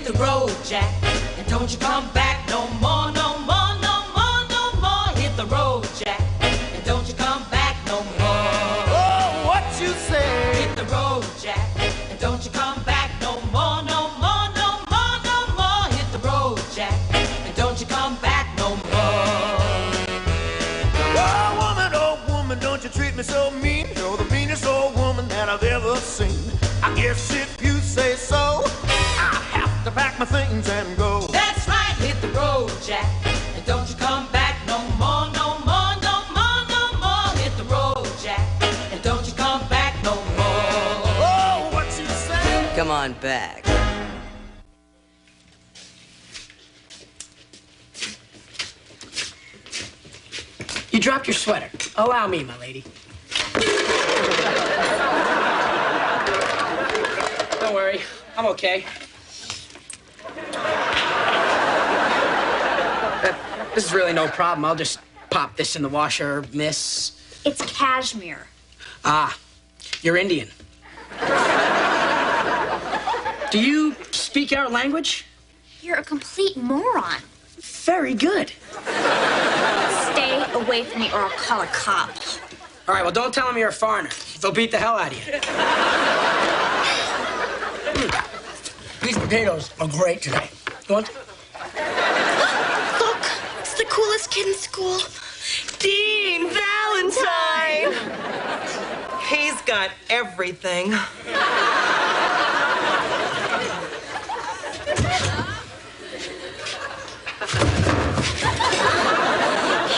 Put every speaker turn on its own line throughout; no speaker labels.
the road, Jack, and don't you come back no more, no more, no more, no more. Hit the road, Jack, and don't you come back no more.
Oh, what you say?
Hit the road, Jack, and don't you come back no more, no more, no more, no more. Hit the road, Jack, and don't you come back no more.
Oh, woman, don't you treat me so mean. You're the meanest old woman that I've ever seen. I guess if you say so, I have to pack my things and go.
That's right, hit the road, Jack, and don't you come back no more, no more, no more, no more. Hit the road, Jack, and don't you come back no more.
Oh, what you say?
Come on back.
You dropped your sweater. Allow me, my lady. Don't worry, I'm okay. This is really no problem. I'll just pop this in the washer, miss.
It's cashmere.
Ah, you're Indian. Do you speak our language?
You're a complete moron.
Very good.
Stay away from me or I'll call a cop.
All right, well, don't tell them you're a foreigner. They'll beat the hell out of you. These potatoes are great today. You want?
Look, it's the coolest kid in school.
Dean Valentine! He's got everything.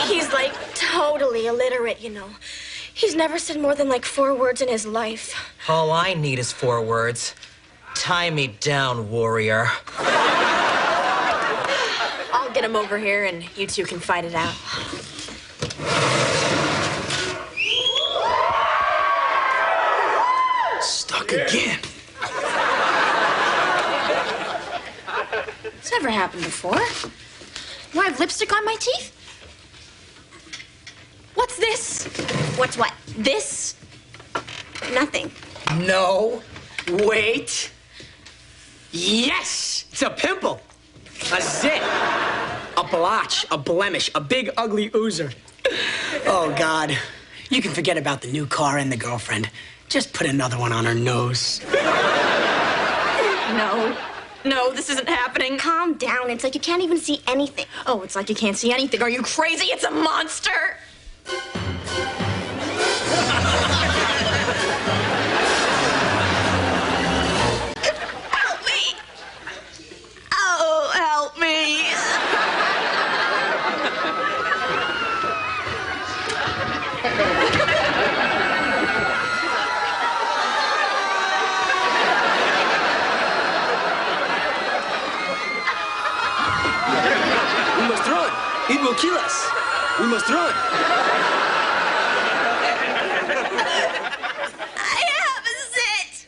He's like totally illiterate, you know. He's never said more than like 4 words in his life.
All I need is 4 words. Tie me down, warrior.
I'll get him over here and you two can fight it out.
Stuck again.
It's never happened before. Do I have lipstick on my teeth? What's this? What's what? This? Nothing.
No. Wait. Yes! It's a pimple. A zit. A blotch. A blemish. A big, ugly oozer. Oh, God. You can forget about the new car and the girlfriend. Just put another one on her nose.
No. No, this isn't happening. Calm down. It's like you can't even see anything. Oh, it's like you can't see anything. Are you crazy? It's a monster. Help me. Oh, help me.
We must run. It will kill us. We must run.
I have a zit.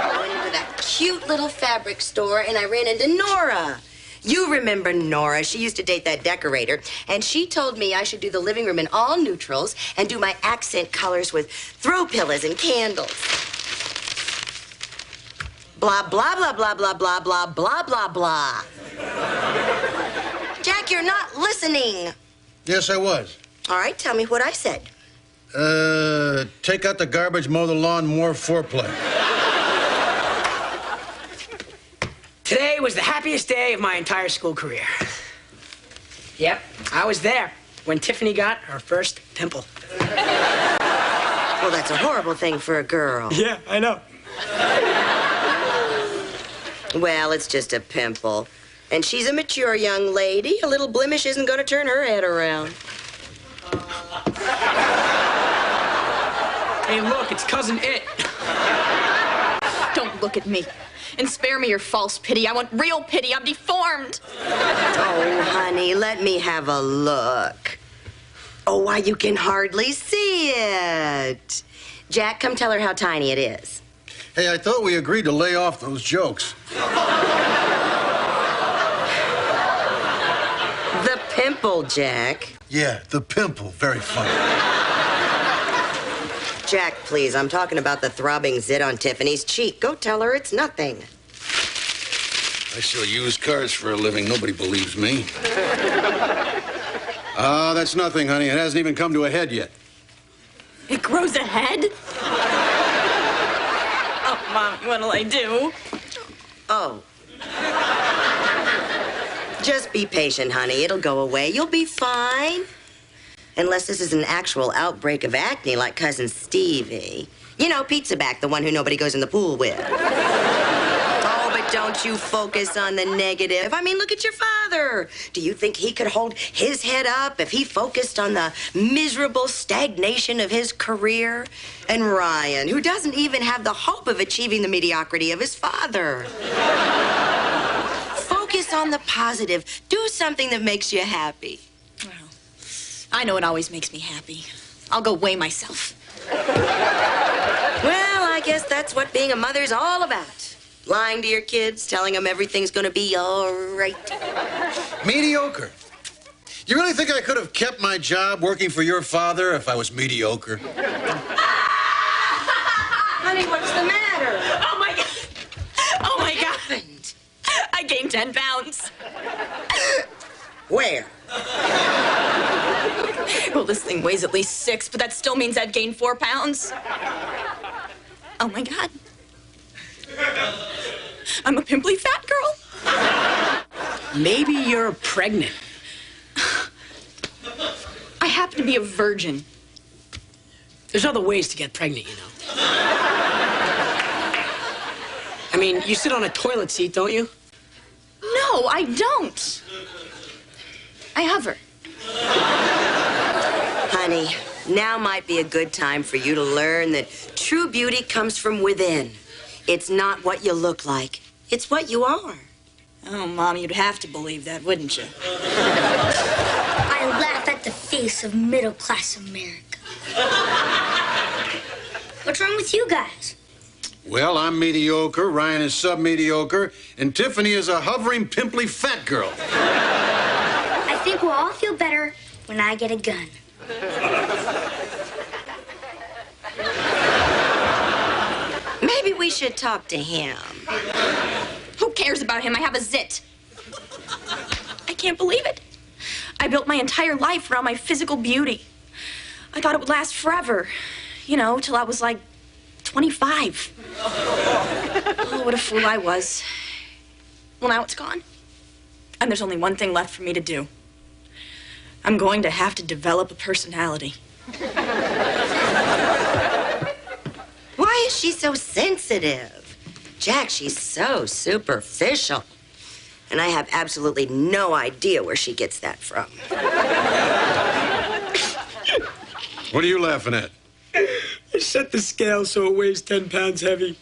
I went into that cute little fabric store and I ran into Nora. You remember Nora. She used to date that decorator. And she told me I should do the living room in all neutrals and do my accent colors with throw pillows and candles. Blah, blah, blah, blah, blah, blah, blah, blah, blah, blah. Jack, you're not listening.
Yes, I was.
All right, tell me what I said.
Take out the garbage, mow the lawn, more foreplay.
Today was the happiest day of my entire school career. Yep, I was there when Tiffany got her first pimple.
Well, that's a horrible thing for a girl.
Yeah, I know.
Well, it's just a pimple. And she's a mature young lady. A little blemish isn't going to turn her head around.
Hey, look, it's Cousin It.
Don't look at me. And spare me your false pity. I want real pity. I'm deformed.
Oh, honey, let me have a look. Oh, why, you can hardly see it. Jack, come tell her how tiny it is.
Hey, I thought we agreed to lay off those jokes.
The pimple, Jack.
Yeah, the pimple. Very funny.
Jack, please, I'm talking about the throbbing zit on Tiffany's cheek. Go tell her it's nothing.
I sell used cars for a living. Nobody believes me. That's nothing, honey. It hasn't even come to a head yet.
It grows a head? Oh, Mom, what'll I do?
Oh. Just be patient, honey. It'll go away. You'll be fine. Unless this is an actual outbreak of acne like Cousin Stevie. You know, Pizza Back, the one who nobody goes in the pool with. Oh, but don't you focus on the negative. I mean, look at your father. Do you think he could hold his head up if he focused on the miserable stagnation of his career? And Ryan, who doesn't even have the hope of achieving the mediocrity of his father. Focus on the positive. Do something that makes you happy.
Well, I know it always makes me happy. I'll go weigh myself.
Well, I guess that's what being a mother's all about. Lying to your kids, telling them everything's gonna be all right.
Mediocre. You really think I could have kept my job working for your father if I was mediocre?
Honey, what's the matter?
Oh, my God. Oh, my God.
Happened?
I gained 10 pounds.
Where?
Well, this thing weighs at least 6, but that still means I'd gained 4 pounds. Oh, my God. I'm a pimply fat girl.
Maybe you're pregnant.
I happen to be a virgin.
There's other ways to get pregnant, you know. I mean, you sit on a toilet seat, don't you?
No, I don't. I hover.
Honey, now might be a good time for you to learn that true beauty comes from within. It's not what you look like. It's what you are.
Oh, Mom, you'd have to believe that, wouldn't you?
I laugh at the face of middle-class America. What's wrong with you guys?
Well, I'm mediocre, Ryan is sub-mediocre, and Tiffany is a hovering, pimply fat girl.
I think we'll all feel better when I get a gun.
Maybe we should talk to him.
Who cares about him? I have a zit. I can't believe it. I built my entire life around my physical beauty. I thought it would last forever. You know, till I was like 25. Oh, what a fool I was. Well, now it's gone. And there's only one thing left for me to do. I'm going to have to develop a personality.
Why is she so sensitive? Jack, she's so superficial. And I have absolutely no idea where she gets that from.
What are you laughing at?
I set the scale so it weighs 10 pounds heavy.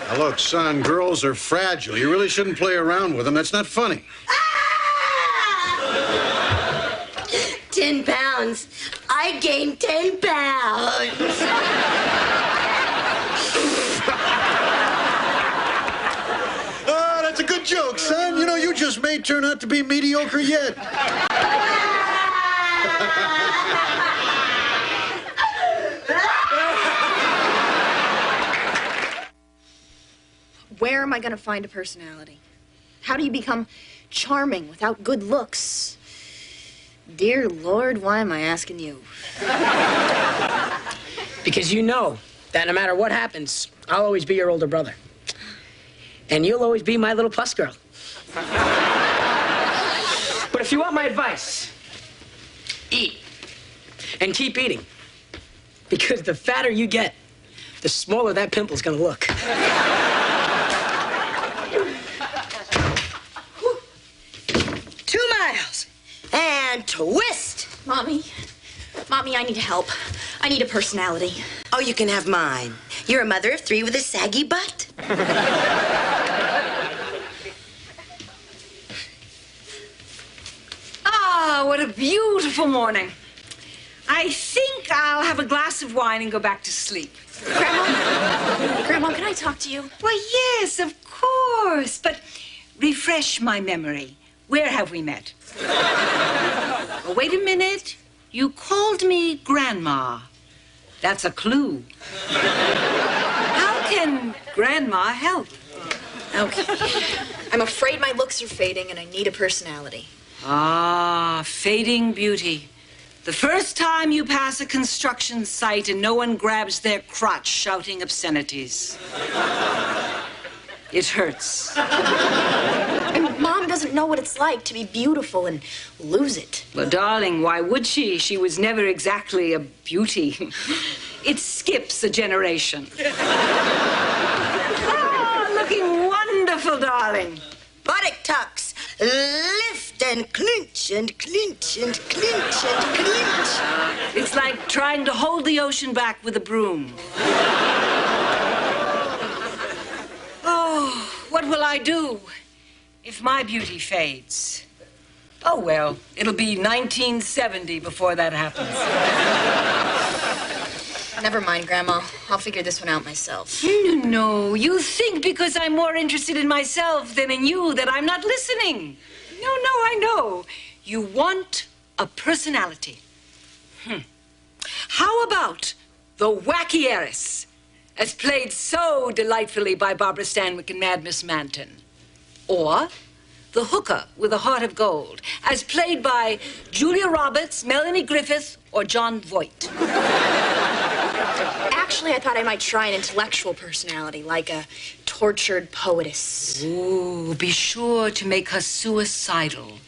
Now, look, son, girls are fragile. You really shouldn't play around with them. That's not funny.
10 pounds. I gained 10 pounds.
Oh, that's a good joke, son. You know, you just may turn out to be mediocre yet.
Where am I going to find a personality? How do you become charming without good looks? Dear Lord, why am I asking you?
Because you know that no matter what happens, I'll always be your older brother. And you'll always be my little plus girl. But if you want my advice, eat. And keep eating. Because the fatter you get, the smaller that pimple's gonna look.
2 miles. And twist.
Mommy, I need help. I need a personality.
Oh, you can have mine. You're a mother of 3 with a saggy butt.
Ah, what a beautiful morning. I think I'll have a glass of wine and go back to sleep.
Grandma, can I talk to you?
Why, yes, of course. But refresh my memory. Where have we met? Oh, wait a minute. You called me Grandma. That's a clue. How can Grandma help?
Okay. I'm afraid my looks are fading and I need a personality.
Ah, fading beauty. The first time you pass a construction site and no one grabs their crotch shouting obscenities. It hurts.
And Mom doesn't know what it's like to be beautiful and lose it.
Well, darling, why would she? She was never exactly a beauty. It skips a generation. Ah, looking wonderful, darling.
Buttock tucks. Lift and clinch and clinch and clinch and clinch.
It's like trying to hold the ocean back with a broom. Oh, what will I do if my beauty fades? Oh, well, it'll be 1970 before that happens.
Never mind, Grandma. I'll figure this one out myself.
No, you think because I'm more interested in myself than in you that I'm not listening. No, I know. You want a personality. How about the wacky heiress, as played so delightfully by Barbara Stanwyck and Mad Miss Manton? Or the hooker with a heart of gold, as played by Julia Roberts, Melanie Griffith, or John Voight?
Actually, I thought I might try an intellectual personality, like a tortured poetess.
Ooh, be sure to make her suicidal.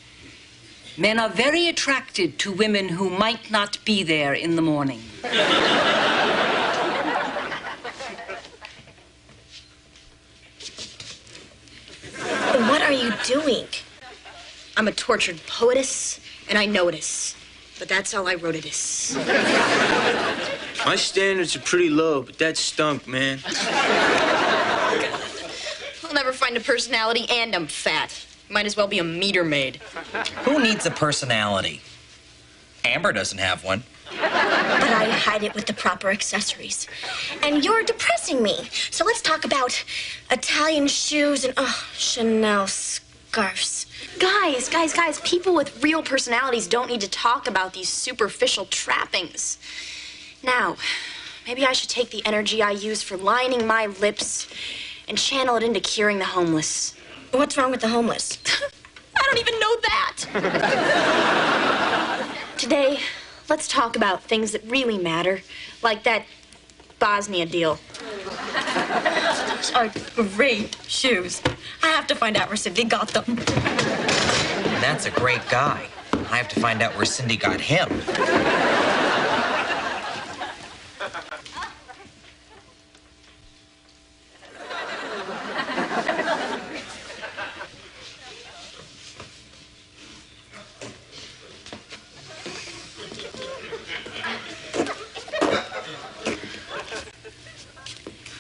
Men are very attracted to women who might not be there in the morning.
What are you doing? I'm a tortured poetess, and I notice. But that's all I wrote it is.
My standards are pretty low, but that stunk, man.
I'll never find a personality, and I'm fat. Might as well be a meter maid.
Who needs a personality? Amber doesn't have one.
But I hide it with the proper accessories. And you're depressing me. So let's talk about Italian shoes and, Chanel scarves.
Guys, people with real personalities don't need to talk about these superficial trappings. Now, maybe I should take the energy I use for lining my lips and channel it into curing the homeless.
What's wrong with the homeless?
I don't even know that. Today, let's talk about things that really matter, like that Bosnia deal.
Those are great shoes. I have to find out where Cindy got them.
And that's a great guy. I have to find out where Cindy got him.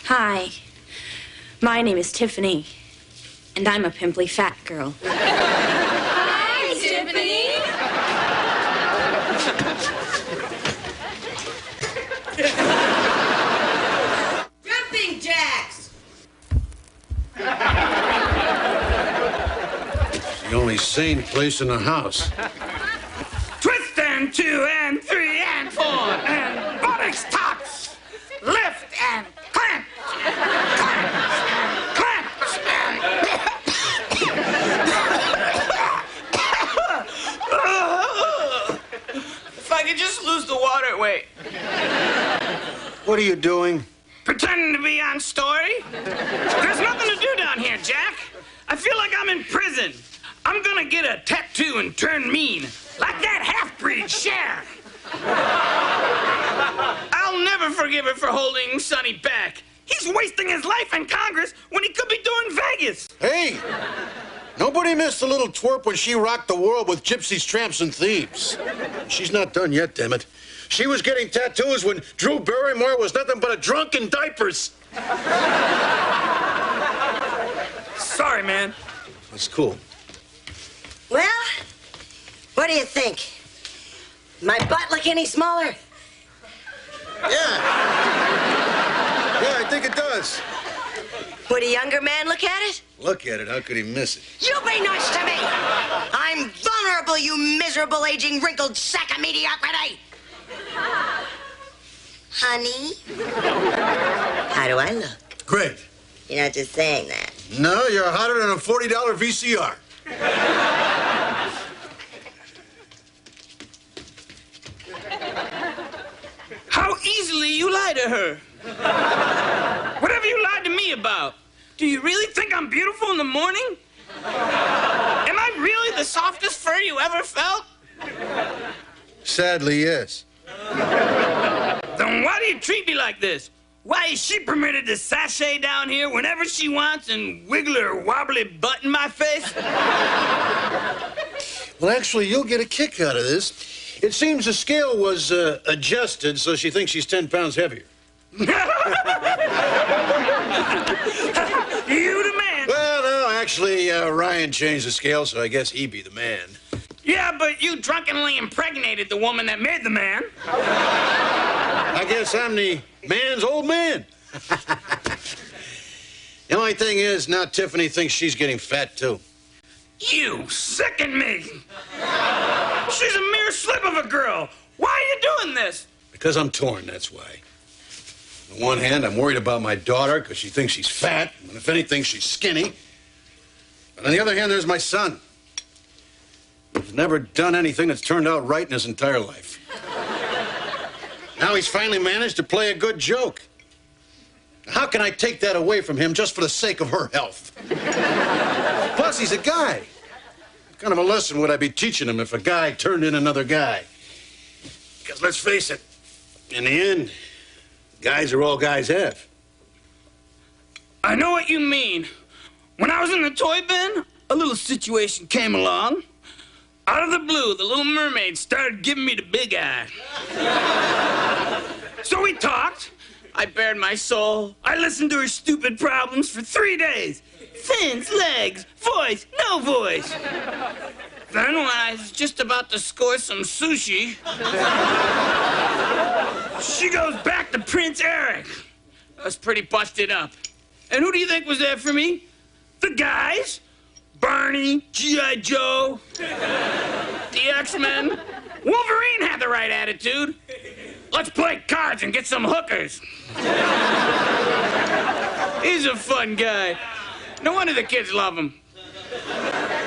Hi, my name is Tiffany, and I'm a pimply fat girl.
Hi, Tiffany. Jumping jacks.
It's the only sane place in the house.
Twist and 2 and 3 and 4 and buttocks tots. Lift and clamp.
If I could just lose the water weight.
What are you doing?
Pretending to be on story? There's nothing to do down here, Jack. I feel like I'm in prison. I'm gonna get a tattoo and turn mean, like that half-breed Cher. I'll never forgive her for holding Sonny back. He's wasting his life in Congress when he could be doing Vegas.
Hey! Nobody missed a little twerp when she rocked the world with gypsies, tramps, and thieves. She's not done yet, damn it. She was getting tattoos when Drew Barrymore was nothing but a drunk in diapers.
Sorry, man.
That's cool.
Well, what do you think? My butt look any smaller?
Yeah. Yeah, I think it does.
Would a younger man look at it?
Look at it. How could he miss it?
You be nice to me! I'm vulnerable, you miserable, aging, wrinkled sack of mediocrity! Honey? How do I look?
Great.
You're not just saying that.
No, you're hotter than a $40 VCR.
How easily you lie to her. What have you lied to me about? Do you really think I'm beautiful in the morning? Am I really the softest fur you ever felt?
Sadly, yes.
Then why do you treat me like this? Why is she permitted to sashay down here whenever she wants and wiggle her wobbly butt in my face?
Well, actually, you'll get a kick out of this. It seems the scale was adjusted, so she thinks she's 10 pounds heavier.
You the man.
Well, no, actually, Ryan changed the scale, so I guess he be the man.
Yeah, but you drunkenly impregnated the woman that made the man.
I guess I'm the man's old man. The only thing is, now Tiffany thinks she's getting fat, too.
You sicken me. She's a mere slip of a girl. Why are you doing this?
Because I'm torn, that's why. On the one hand, I'm worried about my daughter because she thinks she's fat, and if anything, she's skinny. But on the other hand, there's my son. He's never done anything that's turned out right in his entire life. Now he's finally managed to play a good joke. How can I take that away from him just for the sake of her health? Plus, he's a guy. What kind of a lesson would I be teaching him if a guy turned in another guy? Because let's face it, in the end, guys are all guys have.
I know what you mean. When I was in the toy bin, a little situation came along. Out of the blue, the Little Mermaid started giving me the big eye. So we talked. I bared my soul. I listened to her stupid problems for 3 days. Fins, legs, voice, no voice. Then when I was just about to score some sushi, she goes back to Prince Eric. I was pretty busted up. And who do you think was there for me? The guys. Barney, G.I. Joe, the X-Men. Wolverine had the right attitude. Let's play cards and get some hookers. He's a fun guy. No wonder the kids love him.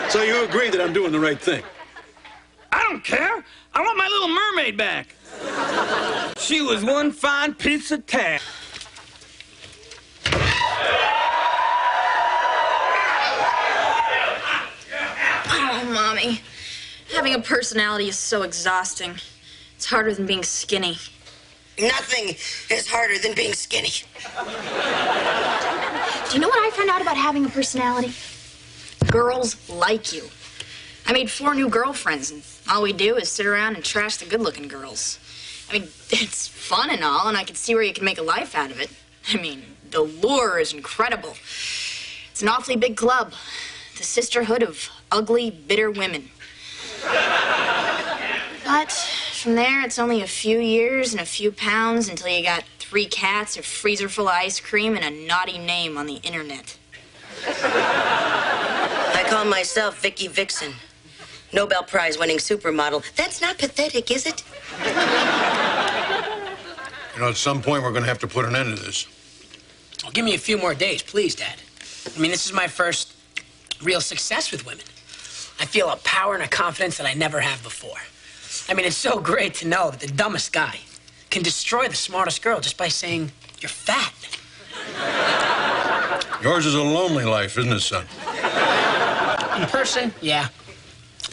So you agree that I'm doing the right thing?
I don't care. I want my Little Mermaid back. She was one fine piece of tack.
Oh, Mommy. Having a personality is so exhausting. It's harder than being skinny.
Nothing is harder than being skinny.
Do you know what I found out about having a personality?
Girls like you. I made 4 new girlfriends, and all we do is sit around and trash the good-looking girls. I mean, it's fun and all, and I can see where you can make a life out of it. I mean, the lure is incredible. It's an awfully big club. The sisterhood of ugly, bitter women. But from there, it's only a few years and a few pounds until you got 3 cats, a freezer full of ice cream, and a naughty name on the internet.
I call myself Vicky Vixen. Nobel Prize winning supermodel. That's not pathetic, is it?
You know, at some point, we're going to have to put an end to this.
Well, give me a few more days, please, Dad. I mean, this is my first real success with women. I feel a power and a confidence that I never have before. I mean, it's so great to know that the dumbest guy can destroy the smartest girl just by saying, you're fat.
Yours is a lonely life, isn't it, son?
In person, yeah.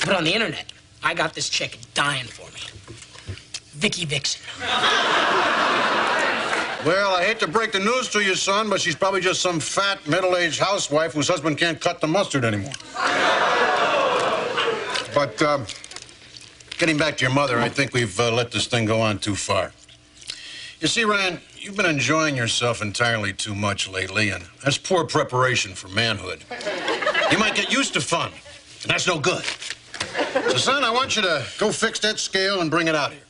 But on the internet, I got this chick dying for me. Vicky Vixen.
Well, I hate to break the news to you, son, but she's probably just some fat, middle-aged housewife whose husband can't cut the mustard anymore. But, getting back to your mother, I think we've let this thing go on too far. You see, Ryan, you've been enjoying yourself entirely too much lately, and that's poor preparation for manhood. You might get used to fun, and that's no good. So, son, I want you to go fix that scale and bring it out here.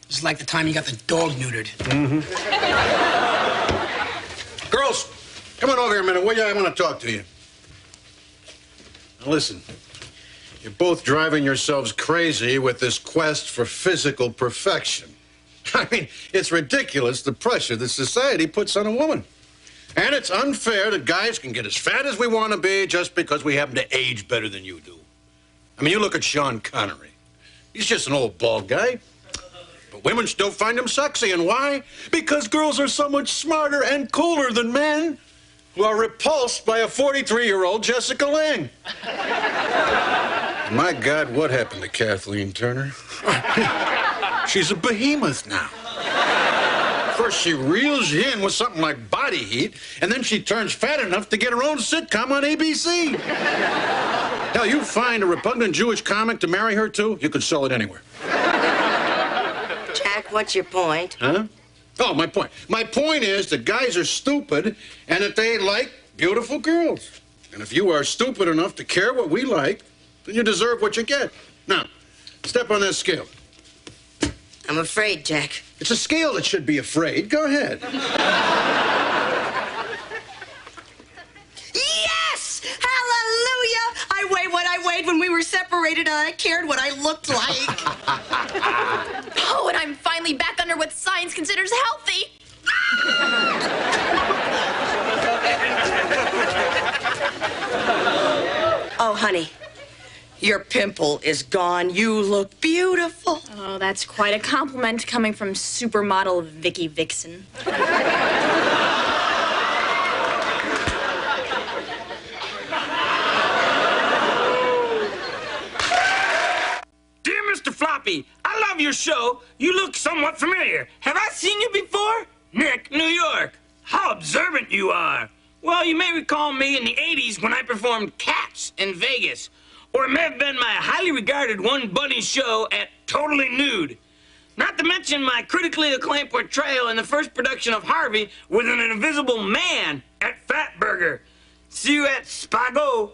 This is like the time you got the dog neutered.
Mm-hmm. Girls, Come on over here a minute, will you? I want to talk to you. Now listen, you're both driving yourselves crazy with this quest for physical perfection. I mean, it's ridiculous, the pressure that society puts on a woman. And it's unfair that guys can get as fat as we want to be just because we happen to age better than you do. I mean, you look at Sean Connery. He's just an old bald guy. But women still find him sexy. And why? Because girls are so much smarter and cooler than men who are repulsed by a 43-year-old Jessica Lange. My God, what happened to Kathleen Turner? She's a behemoth now. First, she reels you in with something like Body Heat, and then she turns fat enough to get her own sitcom on ABC. Hell, you find a repugnant Jewish comic to marry her to, you could sell it anywhere.
Jack, what's your point?
Huh? Oh, my point. My point is that guys are stupid and that they like beautiful girls. And if you are stupid enough to care what we like, then you deserve what you get. Now, step on that scale.
I'm afraid, Jack.
It's a scale that should be afraid. Go ahead.
Yes! Hallelujah! I weighed what I weighed when we were separated, and I cared what I looked like.
Oh, and I'm finally back under what science considers healthy.
Oh, honey, your pimple is gone. You look beautiful.
Oh, that's quite a compliment coming from supermodel Vicky Vixen.
Dear Mr. Floppy, I love your show. You look somewhat familiar. Have I seen you before? Nick, New York. How observant you are. Well, you may recall me in the 80s when I performed Cats in Vegas. Or it may have been my highly regarded One Bunny show at Totally Nude. Not to mention my critically acclaimed portrayal in the first production of Harvey with an invisible man at Fatburger. See you at Spago.